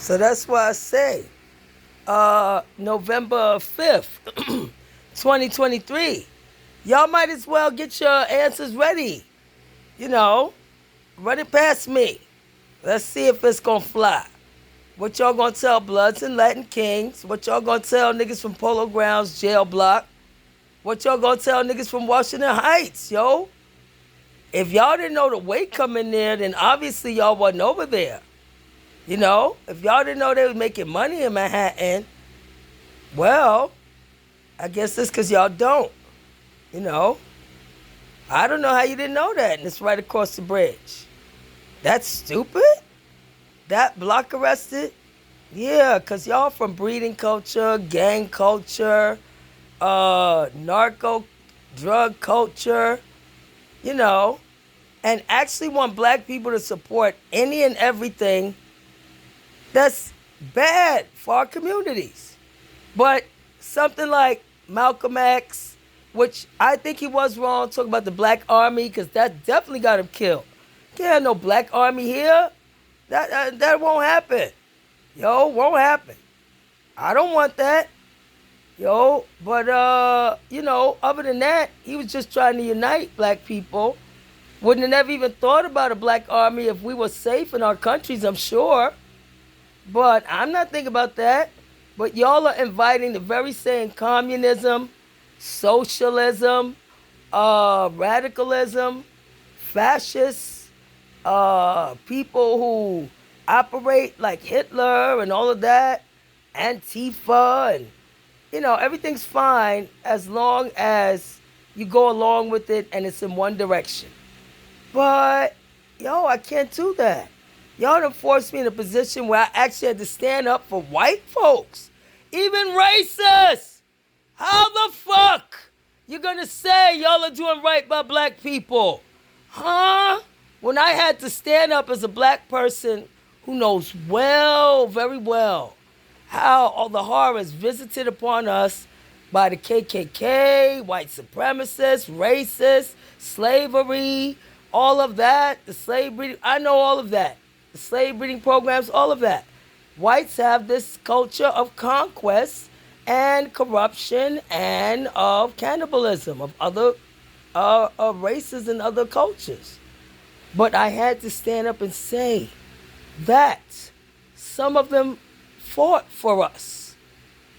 So that's why I say, November 5th, 2023, y'all might as well get your answers ready. You know, run it past me. Let's see if it's gonna fly. What y'all gonna tell Bloods and Latin Kings? What y'all gonna tell niggas from Polo Grounds, Jail Block? What y'all gonna tell niggas from Washington Heights, yo? If y'all didn't know the weight coming there, then obviously y'all wasn't over there. You know, if y'all didn't know they was making money in Manhattan, well, I guess it's because y'all don't. You know, I don't know how you didn't know that, and it's right across the bridge. That's stupid? That block arrested? Yeah, because y'all from breeding culture, gang culture, narco drug culture, you know, and actually want black people to support any and everything that's bad for our communities. But something like Malcolm X, which I think he was wrong talking about the black army, because that definitely got him killed. Can't have no black army here. That won't happen. Yo, won't happen. I don't want that. Yo, but you know, other than that, he was just trying to unite black people. Wouldn't have never even thought about a black army if we were safe in our countries, I'm sure. But I'm not thinking about that. But y'all are inviting the very same communism, socialism, radicalism, fascists, people who operate like Hitler and all of that, Antifa, and you know, everything's fine as long as you go along with it and it's in one direction. But yo, I can't do that. Y'all done forced me in a position where I actually had to stand up for white folks, even racists. How the fuck you gonna say y'all are doing right by black people? Huh? When I had to stand up as a black person who knows well, very well, how all the horrors visited upon us by the KKK, white supremacists, racists, slavery, all of that, the slave breeding, I know all of that. The slave breeding programs, all of that. Whites have this culture of conquest and corruption and of cannibalism of other races and other cultures. But I had to stand up and say that some of them fought for us.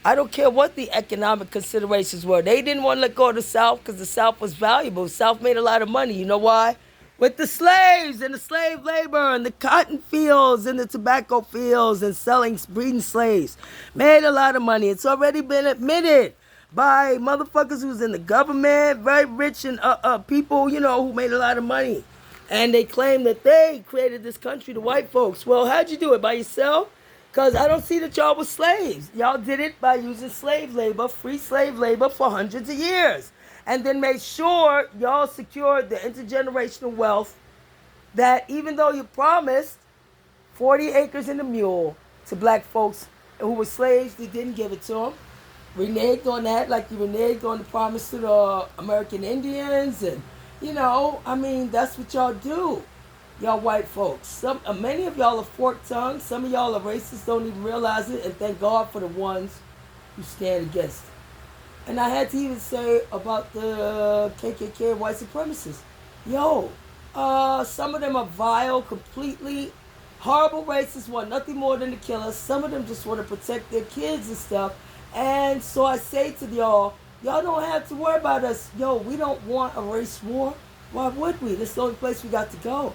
I don't care what the economic considerations were. They didn't want to let go of the South because the South was valuable. The South made a lot of money. You know why? With the slaves and the slave labor and the cotton fields and the tobacco fields and selling, breeding slaves. Made a lot of money. It's already been admitted by motherfuckers who's in the government, very rich and people, you know, who made a lot of money. And they claim that they created this country, the white folks. Well, how'd you do it? By yourself? Because I don't see that y'all were slaves. Y'all did it by using slave labor, free slave labor for hundreds of years. And then made sure y'all secured the intergenerational wealth that even though you promised 40 acres and a mule to black folks who were slaves, they didn't give it to them. Reneged on that like you reneged on the promise to the American Indians. And, you know, I mean, that's what y'all do. Y'all white folks. Many of y'all are fork-tongued. Some of y'all are racist, don't even realize it. And thank God for the ones who stand against it. And I had to even say about the KKK and white supremacists. Yo, some of them are vile, completely horrible racists, want nothing more than to kill us. Some of them just want to protect their kids and stuff. And so I say to y'all don't have to worry about us. Yo, we don't want a race war. Why would we? This is the only place we got to go.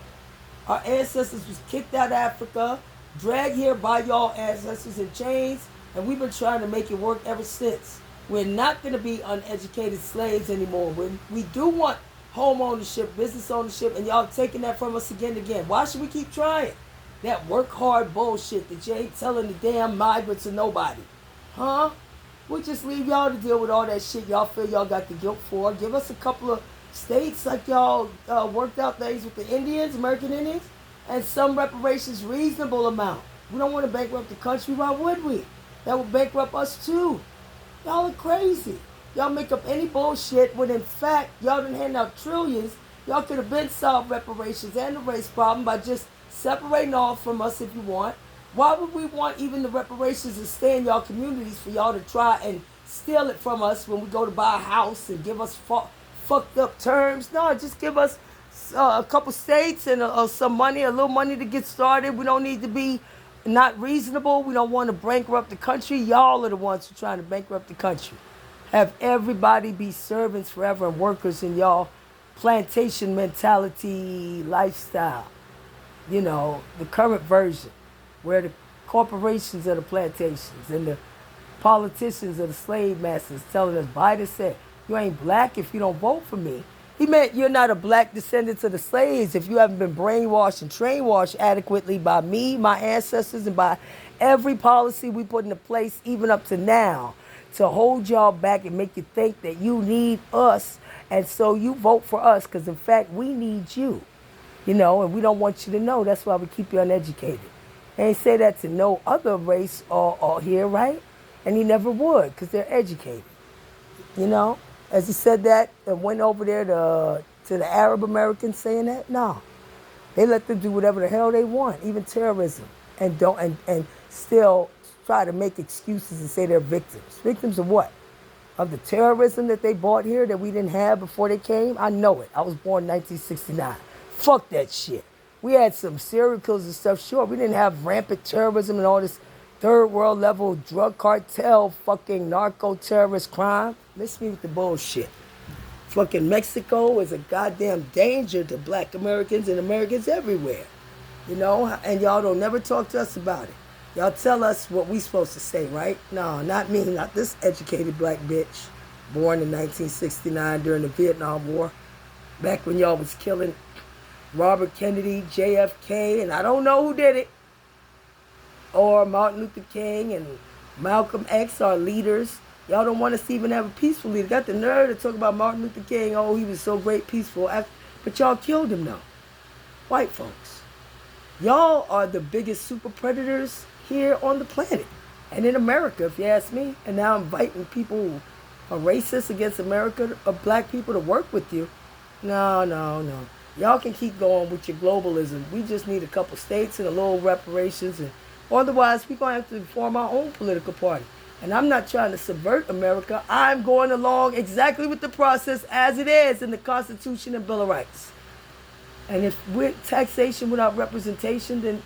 Our ancestors was kicked out of Africa, dragged here by y'all ancestors in chains, and we've been trying to make it work ever since. We're not going to be uneducated slaves anymore. We do want home ownership, business ownership, and y'all taking that from us again and again. Why should we keep trying? That work hard bullshit that you ain't telling the damn migrants or nobody. Huh? We'll just leave y'all to deal with all that shit y'all feel y'all got the guilt for. Give us a couple of states like y'all worked out things with the Indians, American Indians, and some reparations, reasonable amount. We don't want to bankrupt the country. Why would we? That would bankrupt us too. Y'all are crazy. Y'all make up any bullshit when in fact y'all didn't hand out trillions. Y'all could have been solved reparations and the race problem by just separating off from us if you want. Why would we want even the reparations to stay in y'all communities for y'all to try and steal it from us when we go to buy a house and give us fucked up terms? No, just give us a couple states and some money, a little money to get started. We don't need to be not reasonable. We don't want to bankrupt the country. Y'all are the ones who are trying to bankrupt the country. Have everybody be servants forever and workers in y'all plantation mentality lifestyle. You know, the current version, where the corporations are the plantations and the politicians are the slave masters telling us, Biden said, you ain't black if you don't vote for me. He meant you're not a black descendant of the slaves if you haven't been brainwashed and trainwashed adequately by me, my ancestors, and by every policy we put into place, even up to now, to hold y'all back and make you think that you need us, and so you vote for us, because in fact, we need you. You know, and we don't want you to know. That's why we keep you uneducated. They ain't say that to no other race or here, right? And he never would, because they're educated. You know, as he said that and went over there to the Arab Americans saying that, no. They let them do whatever the hell they want, even terrorism, and still try to make excuses and say they're victims. Victims of what? Of the terrorism that they brought here that we didn't have before they came? I know it. I was born in 1969. Fuck that shit. We had some serial killers and stuff, sure. We didn't have rampant terrorism and all this third world level drug cartel, fucking narco terrorist crime. Miss me with the bullshit. Fucking Mexico is a goddamn danger to black Americans and Americans everywhere. You know, and y'all don't never talk to us about it. Y'all tell us what we supposed to say, right? No, not me, not this educated black bitch born in 1969 during the Vietnam War, back when y'all was killing Robert Kennedy, JFK, and I don't know who did it, or Martin Luther King and Malcolm X, our leaders. Y'all don't want us to even have a peaceful leader. Got the nerve to talk about Martin Luther King. Oh, he was so great, peaceful. But y'all killed him, though. White folks. Y'all are the biggest super predators here on the planet. And in America, if you ask me. And now inviting people who are racist against America, or black people, to work with you. No, no, no. Y'all can keep going with your globalism. We just need a couple states and a little reparations. And otherwise, we're going to have to form our own political party. And I'm not trying to subvert America. I'm going along exactly with the process as it is in the Constitution and Bill of Rights. And if we're taxation without representation, then,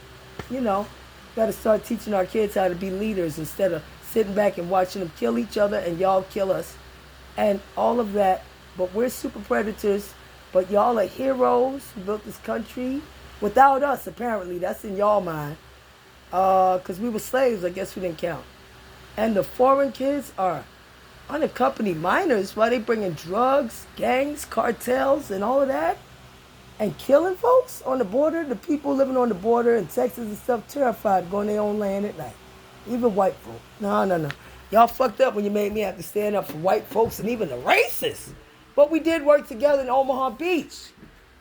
you know, got to start teaching our kids how to be leaders instead of sitting back and watching them kill each other and y'all kill us. And all of that. But we're super predators. But y'all are heroes who built this country without us, apparently. That's in y'all mind. Because we were slaves, I guess we didn't count. And the foreign kids are unaccompanied minors while they bringing drugs, gangs, cartels, and all of that. And killing folks on the border. The people living on the border in Texas and stuff, terrified going their own land at night. Even white folk. No, no, no. Y'all fucked up when you made me have to stand up for white folks and even the racists. But we did work together in Omaha Beach.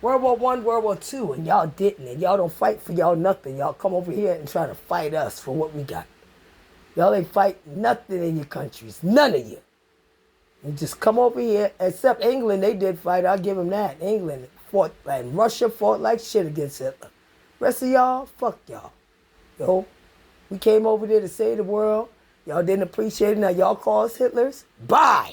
World War I, World War II, and y'all didn't. And y'all don't fight for y'all nothing. Y'all come over here and try to fight us for what we got. Y'all ain't fight nothing in your countries. None of you. You just come over here, except England, they did fight. I'll give them that. England fought, and Russia fought like shit against Hitler. Rest of y'all, fuck y'all. Yo, we came over there to save the world. Y'all didn't appreciate it. Now y'all call us Hitlers? Bye.